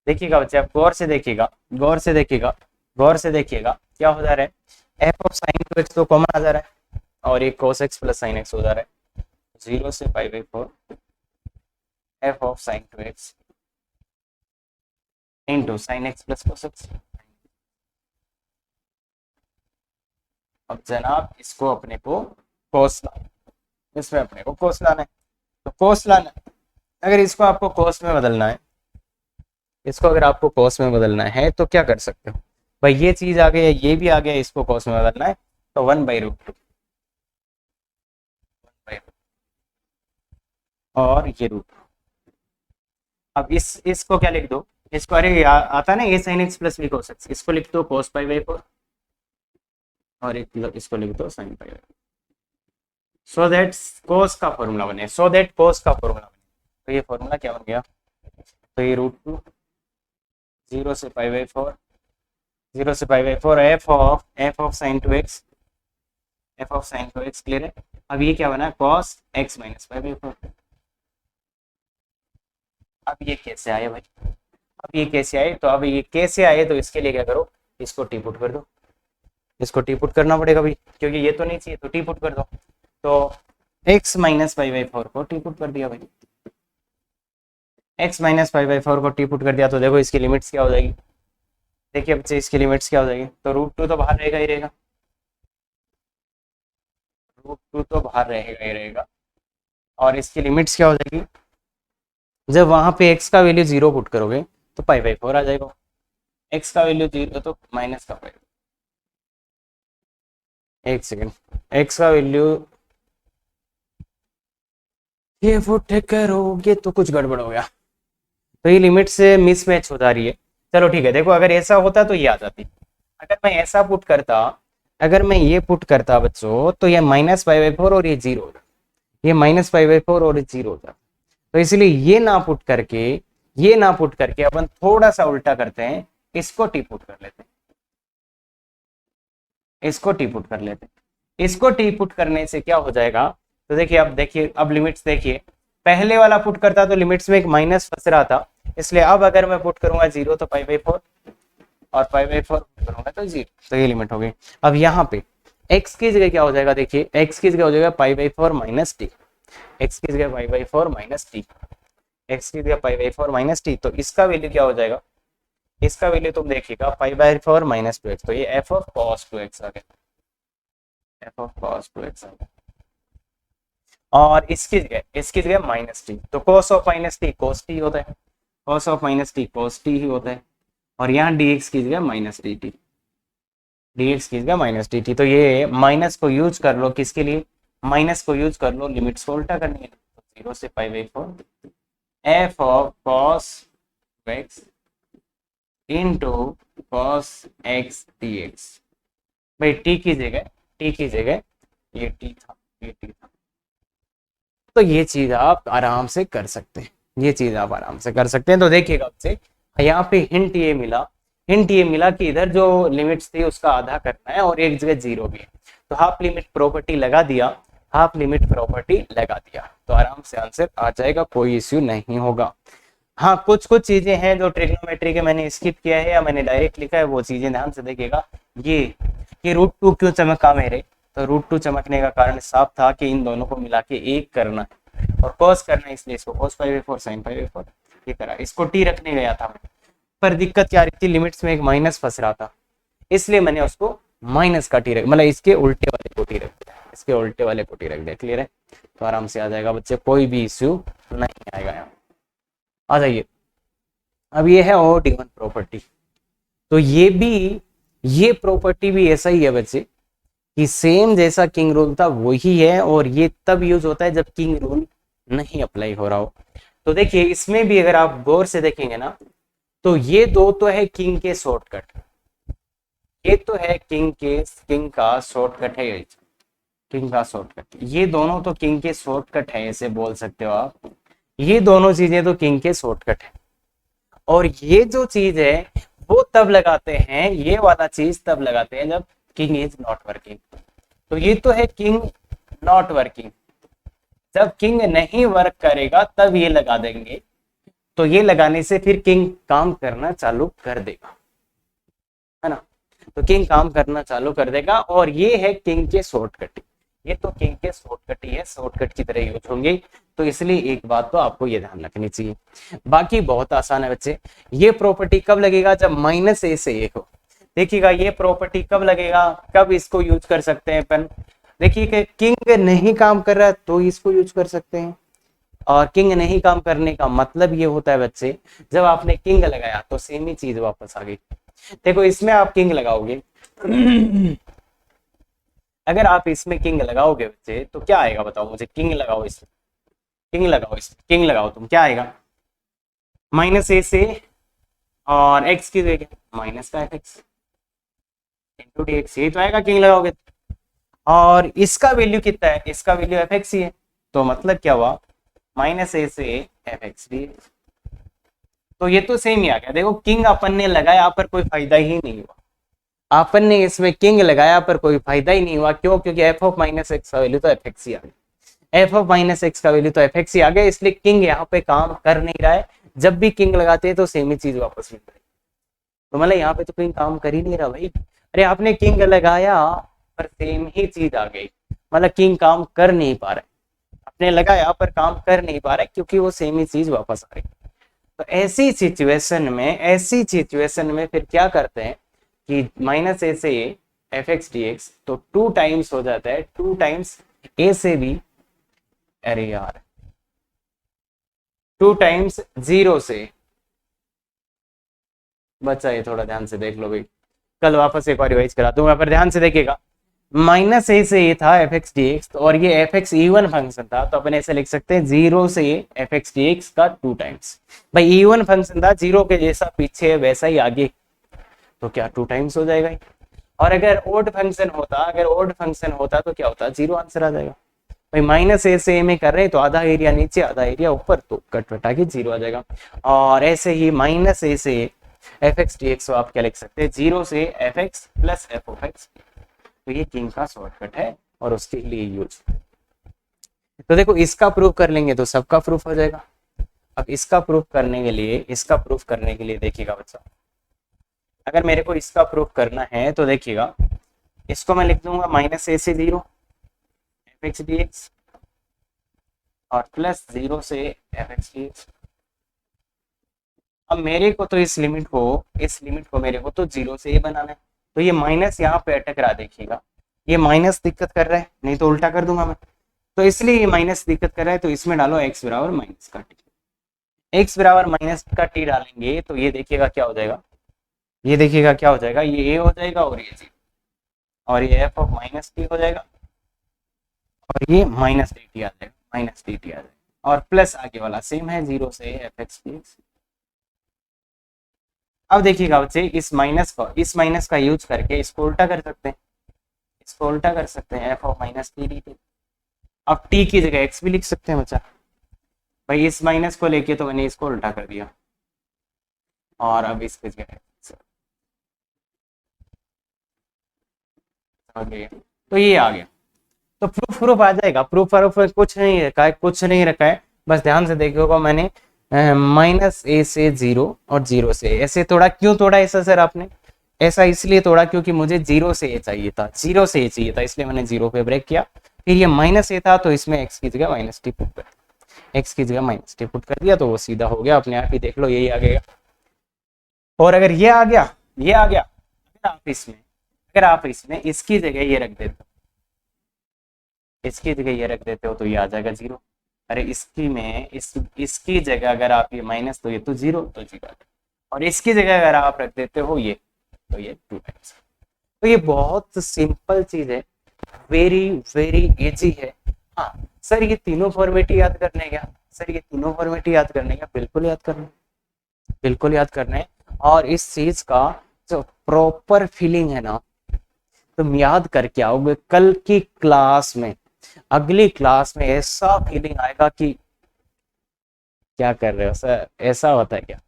देखिएगा बच्चे, आप गौर से देखिएगा, गौर से देखिएगा, गौर से देखिएगा, क्या हो जा रहा है, एफ ऑफ साइन 2x तो कॉमन आ जा रहा है, और ये cos x plus sine x हो जा रहा है, 0 से पाई/4 F of sine 2x into sine X plus cos x। अब जनाब इसको अपने को कोस लाना, इसमें अपने को कोस लाना है, तो कोस लाना है। अगर इसको आपको कोस में बदलना है, इसको अगर आपको कोस में बदलना है तो क्या कर सकते हो भाई, ये चीज आ गया, ये भी आ गया, इसको कोस में बदलना है तो 1/√2, और ये रूट। अब इसको क्या लिख दो, इसको, अरे आता है ना A sine X plus B cos x, इसको लिख दो cos पाई/4, और इसको लिख दो साइन पाई/4, सो दैट cos का फॉर्मूला बने, सो दैट cos का फॉर्मूला बने। तो ये फॉर्मूला क्या बन गया, तो ये √2, 0 से पाई/4, 0 से पाई/4 F of sine 2x, F of sine 2x clear है। अब ये क्या बना, cos x माइनस पाई/4। अब ये कैसे आए भाई, अब ये कैसे आए, तो अब ये कैसे आए, तो इसके लिए क्या करो, इसको टी पुट कर दो, इसको टी पुट करना पड़ेगा भाई, क्योंकि ये तो नहीं चाहिए, तो टी पुट कर दो। तो x माइनस पाई/4 को टी पुट कर दिया भाई, x माइनस पाई/4 को टी पुट कर दिया, तो देखो इसकी लिमिट्स क्या हो जाएगी, देखिए बच्चे इसकी लिमिट्स क्या हो जाएगी, तो √2 तो बाहर रहेगा ही रहेगा, √2 तो बाहर रहेगा ही रहेगा, और इसकी लिमिट्स क्या हो जाएगी, जब वहां पे x का वैल्यू 0 पुट करोगे तो पाई/4 आ जाएगा, x का वैल्यू 0 तो माइनस का पाई, एक सेकेंड, x का वैल्यू ये पुट करोगे तो कुछ गड़बड़ हो गया, तो ये लिमिट से मिसमैच हो जा रही है। चलो ठीक है, देखो अगर ऐसा होता तो ये आ जाती, अगर मैं ऐसा पुट करता, अगर मैं ये पुट करता बच्चों, तो ये माइनस पाई/4 और ये 0 हो जाता, ये माइनस पाई/4 और ये 0 हो जाता। तो इसलिए ये ना पुट करके, ये ना पुट करके अपन थोड़ा सा उल्टा करते हैं, इसको टी पुट कर लेते हैं, इसको टी पुट कर लेते हैं। इसको टी पुट करने से क्या हो जाएगा, तो देखिए अब देखिए, अब लिमिट्स देखिए, पहले वाला पुट करता तो लिमिट्स में एक माइनस फंस रहा था, इसलिए अब अगर मैं पुट करूंगा 0 तो पाई/4, और पाई/4 पुट करूंगा तो 0, तो ये लिमिट हो गई। अब यहाँ पे x की जगह क्या हो जाएगा, देखिए x की जगह हो जाएगा पाई/4 माइनस टी, x की जगह पाई/4 माइनस टी, x की जगह पाई/4 माइनस टी, तो इसका वैल्यू क्या हो जाएगा, इसका वैल्यू तुम देखिएगा पाई/4 माइनस 2x, तो ये एफ ऑफ cos 2x आ गया, एफ ऑफ cos 2x आ गया, और इसकी जगह माइनस टी, तो cos of minus T cos T होता है, cos of minus T cos T ही होता है, और यहाँ dx की जगह माइनस डी टी, dx की जगह माइनस डी टी। तो ये माइनस को यूज कर लो, किसके लिए, माइनस को यूज कर लो लिमिट्स को उल्टा करनी है, तो 0 से पाई/4 F of cos x into cos x dx, भाई टी की जगह ये टी था, ये टी था, तो ये चीज आप आराम से कर सकते हैं, ये चीज आप आराम से कर सकते हैं। तो देखिएगा आपसे यहाँ पे हिंट ये मिला कि इधर जो लिमिट्स थी उसका आधा करना है और एक जगह जीरो भी है, तो हाफ लिमिट प्रॉपर्टी लगा दिया, हाफ लिमिट प्रॉपर्टी लगा दिया तो आराम से आंसर आ जाएगा, कोई इश्यू नहीं होगा। हाँ कुछ कुछ चीजें हैं जो ट्रिग्नोमेट्री के मैंने स्किप किया है या मैंने डायरेक्ट लिखा है, वो चीजें ध्यान से देखिएगा। ये कि √2 क्यों चमका मेरे, तो √2 चमकने का कारण साफ था कि इन दोनों को मिला के एक करना है और cos करना है, इसलिए इसको cos 5/4 sin 5/4 ये करा। इसको t रखने गया था मैं, पर दिक्कत क्या आ रही थी, लिमिट्स में एक माइनस फंस रहा था, इसलिए मैंने उसको माइनस का टी रख, मतलब इसके उल्टे वाले को टी रख दिया, इसके उल्टे वाले को टी रख दिया। क्लियर है, तो आराम से आ जाएगा बच्चे, कोई भी इश्यू नहीं आएगा यहाँ। आ जाइए, अब ये है ओड इवन प्रॉपर्टी, तो ये प्रॉपर्टी भी ऐसा ही है बच्चे कि सेम जैसा किंग रूल था वही है, और ये तब यूज होता है जब किंग रूल नहीं अप्लाई हो रहा हो। तो देखिए इसमें भी अगर आप गौर से देखेंगे ना, तो ये दो तो है किंग के शॉर्टकट, ये तो है किंग का शॉर्टकट है, किंग का शॉर्टकट, ये दोनों तो किंग के शॉर्टकट है, ऐसे बोल सकते हो आप, ये दोनों चीजें तो किंग के शॉर्टकट है। और ये जो चीज है वो तब लगाते हैं, ये वाला चीज तब लगाते हैं जब किंग इज नॉट वर्किंग। तो ये तो है किंग नॉट वर्किंग, जब किंग नहीं वर्क करेगा तब ये लगा देंगे, तो ये लगाने से फिर किंग काम करना चालू कर देगा, है ना, तो किंग काम करना चालू कर देगा। और ये है किंग के शॉर्टकट, ये तो किंग के शॉर्टकट ही है, शॉर्टकट की तरह यूज होंगे, तो इसलिए एक बात तो आपको ये ध्यान रखनी चाहिए। बाकी बहुत आसान है बच्चे, ये प्रॉपर्टी कब लगेगा, जब -a से a हो। देखिएगा ये प्रॉपर्टी कब लगेगा, कब इसको यूज कर सकते हैं अपन, देखिए कि किंग नहीं काम कर रहा है तो इसको यूज कर सकते हैं, और किंग नहीं काम करने का मतलब ये होता है बच्चे, जब आपने किंग लगाया तो सेम ही चीज वापस आ गई। देखो इसमें आप किंग लगाओगे अगर आप इसमें किंग लगाओगे बच्चे तो क्या आएगा बताओ मुझे, किंग लगाओ इसमें, किंग लगाओ इसमें, किंग लगाओ तुम, क्या आएगा, -a से और x की जगह माइनस का fx इंटू dx, ये तो आएगा किंग लगाओगे। और इसका वैल्यू कितना है, इसका वैल्यू fx ही है, तो मतलब क्या हुआ, -a से fx dx, तो ये तो सेम ही आ गया। देखो किंग अपन ने लगाया पर कोई फायदा ही नहीं हुआ, अपन ने इसमें किंग लगाया पर कोई फायदा ही नहीं हुआ, क्यों, क्योंकि f(-x) का वैल्यू तो fx ही आ गया, f(-x) का वैल्यू तो fx ही आ गया, इसलिए किंग यहाँ पे काम कर नहीं रहा है। जब भी किंग लगाते हैं तो सेम ही चीज वापस मिल रही है, तो मतलब यहाँ पे तो किंग काम कर ही नहीं रहा भाई, अरे आपने किंग लगाया पर सेम ही चीज आ गई, मतलब किंग काम कर नहीं पा रहा है, आपने लगाया पर काम कर नहीं पा रहा है क्योंकि वो सेम ही चीज वापस आ रही। तो ऐसी सिचुएशन में फिर क्या करते हैं कि -a से fx dx तो 2 टाइम्स हो जाता है, 2 टाइम्स a से b, अरे यार 2 टाइम्स 0 से, बच्चा ये थोड़ा ध्यान से देख लो भाई, कल वापस एक बार रिवाइज करा दूंगा पर ध्यान से देखिएगा, -a से ये था fx dx, तो और ये fx इवन फंक्शन था, तो अपन ऐसे लिख सकते हैं 0 से fx dx का 2 टाइम्स, भाई इवन फंक्शन था, 0 के जैसा पीछे है वैसा ही आगे, तो क्या 2 टाइम्स हो जाएगा। और अगर ओड फंक्शन होता तो क्या होता, 0 आंसर आ जाएगा। भाई -a से a में कर रहे हैं तो आधा एरिया नीचे आधा एरिया ऊपर, तो कट कटा के 0 आ जाएगा। और ऐसे ही -a से fx dx आप क्या लिख सकते हैं, 0 से fx plus f of x, तो ये किंग का शॉर्टकट है और उसके लिए यूज। तो देखो इसका प्रूफ कर लेंगे तो सबका प्रूफ हो जाएगा। अब इसका प्रूफ करने के लिए देखिएगा बच्चा, अगर मेरे को इसका प्रूफ करना है तो देखिएगा, इसको मैं लिख दूंगा -a से 0 fx dx और प्लस 0 से fx dx। अब मेरे को तो इस लिमिट को मेरे को तो 0 से ये बनाना है, तो ये माइनस यहाँ पे अटक रहा, देखिएगा ये माइनस दिक्कत कर रहा है, नहीं तो उल्टा कर दूंगा मैं, तो इसलिए ये माइनस दिक्कत कर रहा है, तो इसमें डालो x बराबर माइनस का टी, x बराबर माइनस का टी डालेंगे तो ये देखिएगा क्या हो जाएगा, ये a हो जाएगा और ये g, और ये f ऑफ माइनस टी हो जाएगा और ये माइनस dt आ जाएगा, और प्लस आगे वाला सेम है 0 से fx dx। अब देखिएगा बच्चे इस माइनस का यूज करके इसको उल्टा कर सकते हैं, f of minus T dt। अब t की जगह x भी लिख सकते हैं बच्चा, भाई इस माइनस को लेके तो मैंने इसको उल्टा कर दिया, और अब इसकी जगह ओके, तो ये आ गया। तो प्रूफ प्रूफ आ जाएगा। प्रूफ कुछ नहीं रखा है, कुछ नहीं रखा है, बस ध्यान से देखिएगा मैंने -a से 0 और 0 से a। ऐसे तोड़ा, क्यों तोड़ा ऐसा सर आपने? ऐसा इसलिए तोड़ा क्योंकि मुझे 0 से a चाहिए था, 0 से a चाहिए था, इसलिए मैंने 0 पे ब्रेक किया। फिर ये -a था तो इसमें x की जगह -t पुट कर दिया, x की जगह -t पुट कर दिया, तो वो सीधा हो गया, अपने आप ही देख लो यही आ गया। और अगर ये आ गया, ये आ गया, अगर आप इसमें इसकी जगह ये रख देते हो, इसकी जगह ये रख देते हो तो ये आ जाएगा 0। अरे इसकी में इसकी जगह अगर आप ये माइनस, तो ये तो 0 तो 0। और इसकी जगह अगर आप रख देते हो ये, तो ये 2 टाइम्स। तो ये बहुत सिंपल चीज है, वेरी वेरी इजी है। हाँ सर ये तीनों फॉर्मेट याद करने क्या? सर ये तीनों फॉर्मेट याद करने क्या? बिल्कुल याद करना, बिल्कुल याद करना है। और इस चीज का जो प्रॉपर फीलिंग है ना, तुम याद करके आओगे कल की क्लास में, अगली क्लास में ऐसा फीलिंग आएगा कि क्या कर रहे हो सर, ऐसा होता है क्या?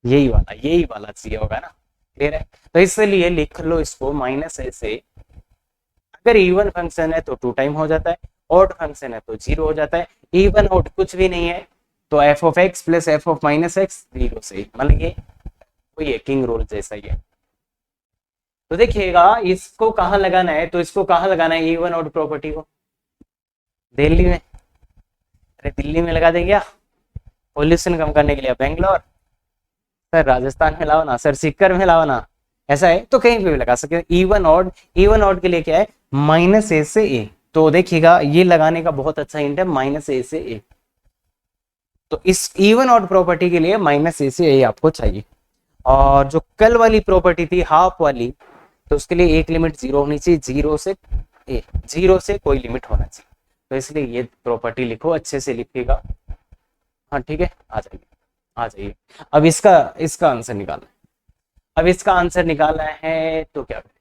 यही वाला चाहिए होगा ना। क्लियर है? तो इसलिए लिख लो इसको -a से, अगर इवन फंक्शन है तो 2 टाइम हो जाता है, ऑड फंक्शन है तो 0 हो जाता है, इवन ऑड कुछ भी नहीं है तो f of x plus f of -x 0 से, मतलब ये वही है, किंग रूल जैसा ही है। तो देखिएगा इसको कहाँ लगाना है, तो इसको कहाँ लगाना है इवन ऑड प्रॉपर्टी को? दिल्ली में। अरे दिल्ली में लगा दें क्या? पोल्यूशन कम करने के लिए बेंगलोर, सर राजस्थान में लाओ ना, सर सीकर में लाओ ना, ऐसा है तो कहीं पे भी लगा सकते हैं। इवन ऑड, इवन ऑड के लिए क्या है? -a से a। तो देखिएगा ये लगाने का बहुत अच्छा हिंट है, -a से a। तो इस इवन ऑड प्रॉपर्टी के लिए -a से a आपको चाहिए। और जो कल वाली प्रॉपर्टी थी हाफ वाली, तो उसके लिए एक लिमिट 0 होनी चाहिए, 0 से a, 0 से कोई लिमिट होना चाहिए। तो इसलिए ये प्रॉपर्टी लिखो, अच्छे से लिखिएगा। हाँ ठीक है, आ जाइए आ जाइए। अब इसका इसका आंसर निकालना है। अब इसका आंसर निकालना है तो क्या करें?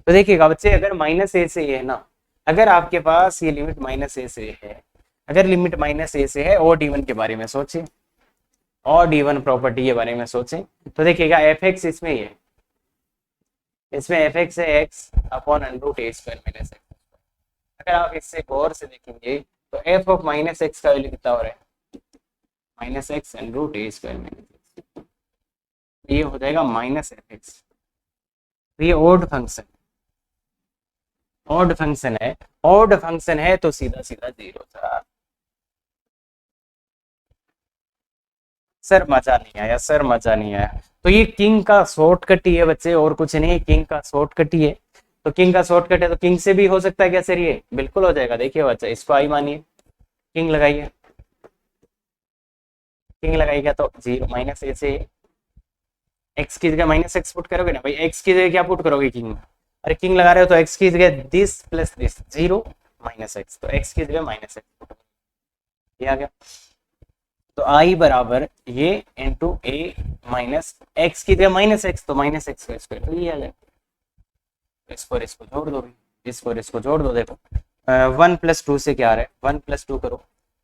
तो देखिएगा बच्चे, अगर -a से ये है ना, अगर आपके पास ये लिमिट -a से है, अगर लिमिट -a से है, ऑड इवन के बारे में सोचिए, ऑड इवन प्रॉपर्टी के बारे में सोचें, तो देखिएगा f(x) इसमें ये, इसमें f(x) है x अपॉन √a² -x। अगर आप इससे गौर से देखेंगे तो f ऑफ -x का वैल्यू कितना हो रहा है? -x √a² -x, ये हो जाएगा -f(x). तो ये ऑड फंक्शन, ऑड फंक्शन है, ऑड फंक्शन है तो सीधा सीधा 0 था। सर मजा नहीं आया, सर मजा नहीं आया। तो ये किंग का शॉर्टकट ही है बच्चे, और कुछ नहीं, किंग का शॉर्टकट ही है। तो किंग का शॉर्टकट है तो किंग से भी हो सकता है क्या सर? ये बिल्कुल हो जाएगा। देखिए बच्चा, इसको आई मानिए, किंग लगाइए, किंग लगाइएगा तो 0 -a से x की जगह -x पुट करोगे ना भाई, x की जगह क्या पुट करोगे? किंग। अरे किंग लगा रहे हो तो x की जगह दिस प्लस दिस 0 -x, तो x की जगह -x पुट, ये आ गया। तो i बराबर ये इंटू a माइनस x की जगह -x, तो -x का स्क्वायर, तो ये आ जाएगा। इसको जोड़ दो भी, इसको जोड़ दो। देखो 1 + 2 से क्या आ रहा है? 1 + 2 करो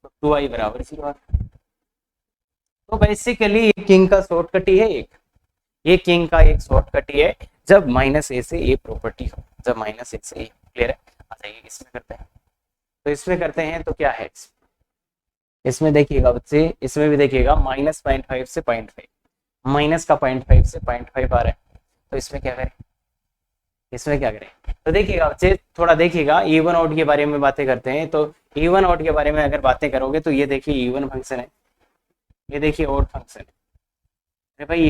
तो 2i बराबर 0। तो बेसिकली ये किंग का शॉर्टकट ही है एक, ये किंग का एक शॉर्टकट ही है जब -a से a प्रॉपर्टी हो, जब -a से a। क्लियर है? आ जाइए इसमें करते हैं। तो इसमें करते हैं तो क्या है इसमें देखिएगा बच्चे, इसमें भी देखिएगा -0.5 से 0.5, माइनस का 0.5 से 0.5 आ रहा है। तो इसमें क्या करें, इसमें क्या करें? तो देखिएगा बच्चे, थोड़ा देखिएगा इवन ऑड के बारे में बातें करते हैं। तो इवन ऑड के बारे में अगर बातें करोगे तो ये देखिए इवन फंक्शन है, ये देखिए ऑड फंक्शन है। अरे भाई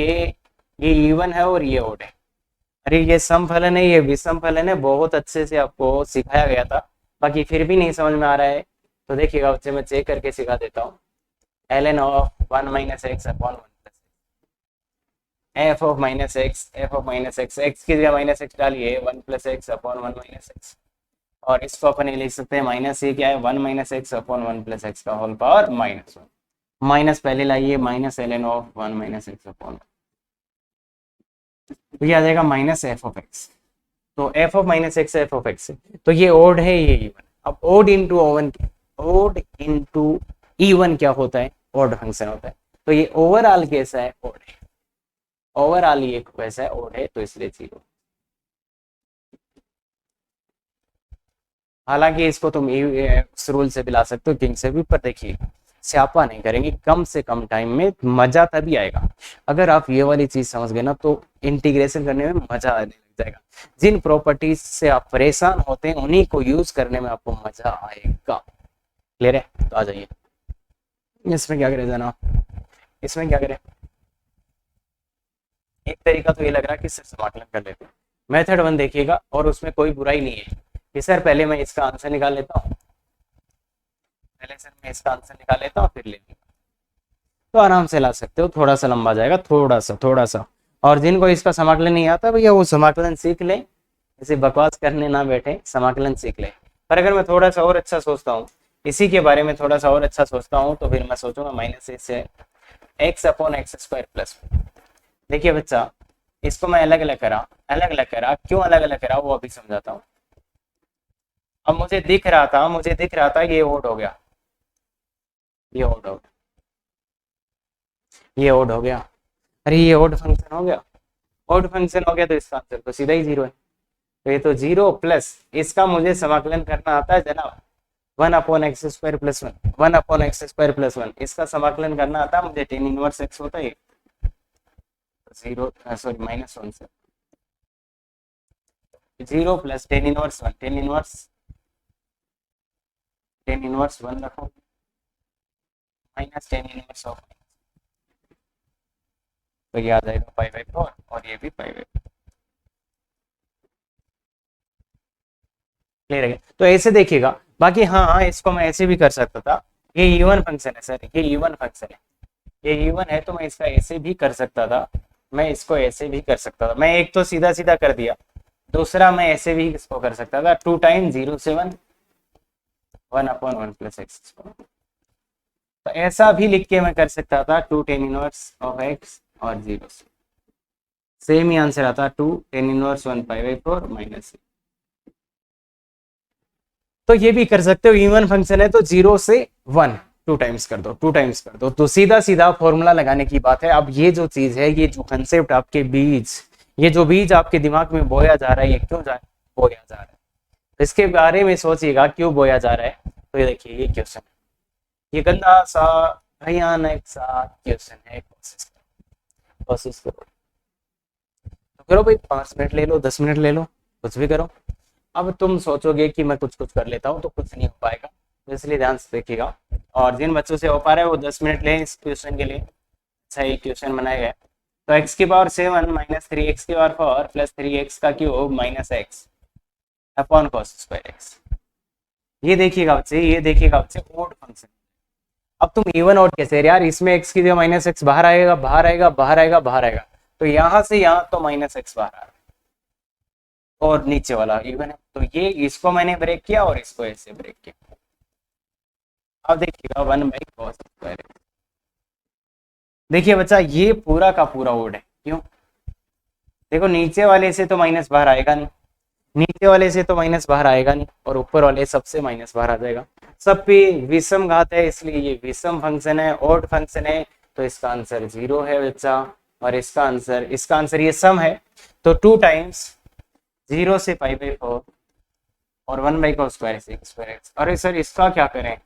ये इवन है और ये ऑड है। अरे ये सम फलन है, ये विषम फलन है, बहुत अच्छे से आपको सिखाया गया था, बाकी फिर भी नहीं समझ में आ रहा है तो देखिएगा बच्चे, मैं चेक करके सिखा देता हूँ। ln of 1 - x upon 1 f of -x, x की जगह -x डालिए, 1 + x अपॉन 1 - x। और इसको अपन लिख सकते हैं माइनस, ये क्या है? 1 - x अपॉन 1 + x का होल पावर -1। माइनस पहले लाइए, -ln of 1 - x अपॉन, तो ये आ जाएगा -f ऑफ x। तो f of -x f of x, तो ये ओड है, ये इवन। अब odd into even, odd into even क्या होता है? ऑड फंक्शन होता है। तो ये ओवरऑल कैसा है? ओड है। ओवरऑल ये वैसा है, ओड है तो इसलिए 0। हालांकि इसको तुम इस रूल से भी ला सकते हो, किंग से भी, पर देखिए स्यापा नहीं करेंगे, कम से कम टाइम में मजा तभी आएगा अगर आप ये वाली चीज समझ गए ना, तो इंटीग्रेशन करने में मजा आने लग जाएगा। जिन प्रॉपर्टीज से आप परेशान होते हैं उन्हीं को यूज करने में आपको मजा आएगा। क्लियर है? तो आ जाइए, इसमें क्या करें जनाब, इसमें क्या करें। एक तरीका तो ये लग रहा है कि सिर्फ समाकलन कर लेते हैं। मेथड 1 देखिएगा, और उसमें कोई बुराई नहीं है कि सर पहले मैं इसका आंसर निकाल लेता हूँ, पहले सर मैं इसका आंसर निकाल लेता हूँ फिर ले लूँगा, तो आराम से ला सकते हो। थोड़ा सा लंबा जाएगा, थोड़ा सा। और जिनको इसका समाकलन नहीं आता भैया वो समाकलन सीख लें, इसे बकवास करने ना बैठे, समाकलन सीख लें। पर अगर मैं थोड़ा सा और अच्छा सोचता हूँ, इसी के बारे में थोड़ा सा और अच्छा सोचता हूँ, तो फिर मैं सोचूंगा माइनस से x upon x square plus. देखिए बच्चा, इसको मैं अलग अलग करा, क्यों अलग अलग करा वो अभी समझाता हूँ। अब मुझे दिख रहा था ये ओड हो गया, ये ओड हो गया, ये ओड हो गया, अरे ये ओड फंक्शन हो गया, ओड फंक्शन हो गया तो इसका आंसर तो सीधा ही 0 है। तो ये तो 0 प्लस इसका मुझे समाकलन करना आता है जनाब, 1/x² + 1 इसका समाकलन करना आता है मुझे, tan इनवर्स x होता है 0 सॉरी -1 से 0 plus tan inverse 1, tan inverse 1 रखो माइनस tan इनवर्स ऑफ, तो ये आ जाएगा π/4 और ये भी π/4। क्लियर है? तो ऐसे देखिएगा। बाकी हाँ, इसको मैं ऐसे भी कर सकता था, ये इवन फंक्शन है सर, ये इवन फंक्शन है, ये इवन है तो मैं इसका ऐसे भी कर सकता था, मैं इसको ऐसे भी कर सकता था। मैं एक तो सीधा सीधा कर दिया, दूसरा मैं ऐसे भी इसको कर सकता था, 2 टाइम 0 से 1 1/1 + x। तो ऐसा भी लिख के मैं कर सकता था 2 tan इनवर्स ऑफ x और 0 से सेम ही आंसर आता 2 tan इनवर्स 1 π/4 माइनस। तो ये भी कर सकते हो, इवन फंक्शन है तो 0 से 1 2 टाइम्स कर दो, तो सीधा सीधा फॉर्मूला लगाने की बात है। अब ये जो चीज है, ये जो कंसेप्ट आपके बीज, ये जो बीज आपके दिमाग में बोया जा रहा है, ये क्यों बोया जा रहा है, इसके बारे में सोचिएगा क्यों बोया जा रहा है। तो ये देखिए, ये क्वेश्चन, ये गंदा सा भयानक सा क्वेश्चन है, कोशिश करो, तो करो भाई, 5 मिनट ले लो, 10 मिनट ले लो, कुछ भी करो। अब तुम सोचोगे कि मैं कुछ कुछ कर लेता हूँ तो कुछ नहीं हो पाएगा, तो इसलिए ध्यान से देखिएगा। और जिन बच्चों से हो पा रहा है वो 10 मिनट लें इस क्वेश्चन के लिए। अच्छा, ये क्वेश्चन बनाया गया, तो x⁻7 - 3x⁻4 + 3x³ - x upon cos²x। ये देखिएगा बच्चे, ओड फंक्शन। अब तुम इवन ऑड कैसे यार, इसमें x की जगह -x बाहर आएगा, तो यहाँ से यहाँ तो -x बाहर आ रहा है और नीचे वाला इवन है, तो ये इसको मैंने ब्रेक किया और इसको ऐसे ब्रेक किया। अब देखिएगा 1/cos²। देखिए बच्चा, ये पूरा का पूरा ओड है, क्यों? देखो नीचे वाले से तो माइनस बाहर आएगा नहीं, और ऊपर वाले सबसे माइनस बाहर आ जाएगा। सब पे विषम घात है, इसलिए ये विषम फंक्शन है, ओड फंक्शन है, तो इसका आंसर 0 है बच्चा। और इसका आंसर ये सम है, तो 2 टाइम्स 0 से π/4 और 1/cos²x। अरे सर इसका क्या करें,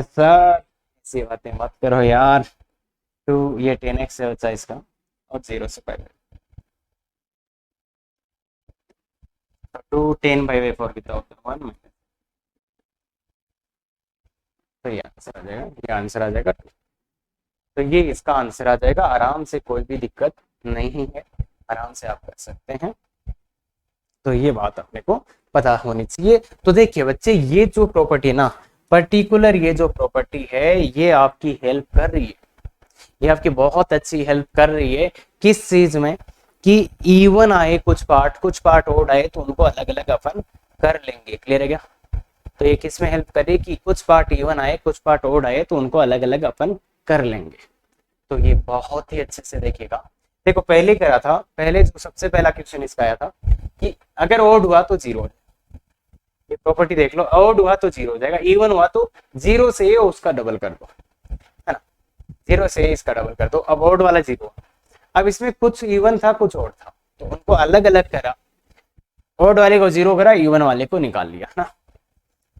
सर? ऐसी बातें मत करो यार। 2 ये 10x है बच्चा इसका, और 0 से π/4, तो 2 10/4 कितना होता है 1 - तो ये आंसर आ जाएगा, तो ये इसका आंसर आ जाएगा। आराम से, कोई भी दिक्कत नहीं है, आराम से आप कर सकते हैं। तो ये बात अपने को पता होनी चाहिए। तो देखिए बच्चे, ये जो प्रॉपर्टी ना, पर्टिकुलर ये जो प्रॉपर्टी है, ये आपकी हेल्प कर रही है, ये आपकी बहुत अच्छी हेल्प कर रही है। किस चीज में? कि इवन आए कुछ पार्ट ओड आए तो उनको अलग अलग अपन कर लेंगे। क्लियर है क्या? तो ये किस में हेल्प करे कि कुछ पार्ट इवन आए कुछ पार्ट ओड आए तो उनको अलग अलग अपन कर लेंगे। तो ये बहुत ही अच्छे से देखिएगा। देखो पहले करा था, पहले जो सबसे पहला क्वेश्चन इसका आया था कि अगर ओड हुआ तो 0 है, ये प्रॉपर्टी देख लो, ओड हुआ तो 0 हो जाएगा, इवन हुआ तो 0 से उसका डबल कर दो, है ना। 0 से इसका डबल कर दो, अब ऑड वाला 0। अब इसमें कुछ इवन था कुछ ऑड था, तो उनको अलग अलग करा, ऑड वाले को 0 करा, इवन वाले को निकाल लिया ना।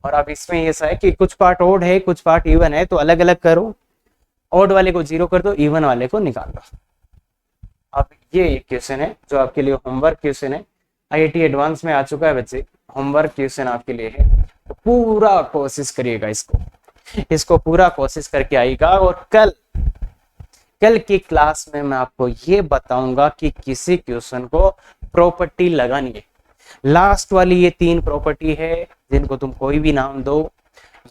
और अब इसमें ऐसा है कि कुछ पार्ट ऑड है कुछ पार्ट इवन है, तो अलग अलग करो, ऑड वाले को 0 कर दो, इवन वाले को निकाल दो। अब ये क्वेश्चन है जो आपके लिए होमवर्क क्वेश्चन है, आईआईटी एडवांस में आ चुका है बच्चे, होमवर्क क्वेश्चन आपके लिए है, तो पूरा कोशिश करिएगा इसको पूरा कोशिश करके आइएगा। और कल की क्लास में मैं आपको ये बताऊंगा कि किसी क्वेश्चन को प्रॉपर्टी लगानी है। लास्ट वाली ये 3 प्रॉपर्टी है जिनको तुम कोई भी नाम दो।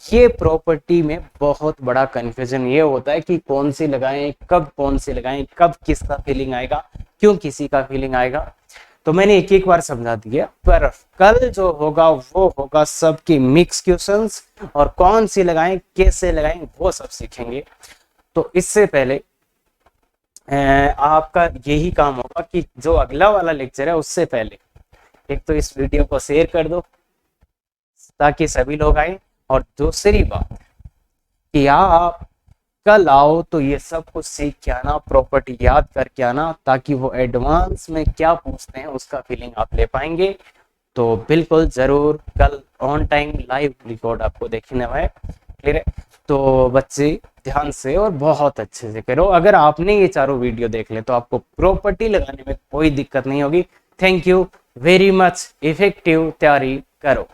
ये प्रॉपर्टी में बहुत बड़ा कंफ्यूजन ये होता है कि कौन सी लगाएं, कब कौन सी लगाएं, कब किसका फीलिंग आएगा, क्यों किसी का फीलिंग आएगा। तो मैंने एक एक बार समझा दिया, पर कल जो होगा वो होगा सबकी मिक्स क्वेश्चंस, और कौन सी लगाएं कैसे लगाएं वो सब सीखेंगे। तो इससे पहले आपका यही काम होगा कि जो अगला वाला लेक्चर है उससे पहले एक तो इस वीडियो को शेयर कर दो ताकि सभी लोग आए, और दूसरी बात कि आप कल आओ तो ये सब कुछ सीख के आना, प्रॉपर्टी याद करके आना, ताकि वो एडवांस में क्या पूछते हैं उसका फीलिंग आप ले पाएंगे। तो बिल्कुल जरूर कल ऑन टाइम लाइव रिकॉर्ड आपको देखने में, क्लियर है। तो बच्चे ध्यान से और बहुत अच्छे से करो। अगर आपने ये चारों वीडियो देख ले तो आपको प्रॉपर्टी लगाने में कोई दिक्कत नहीं होगी। Thank you very much. Effective तैयारी करो।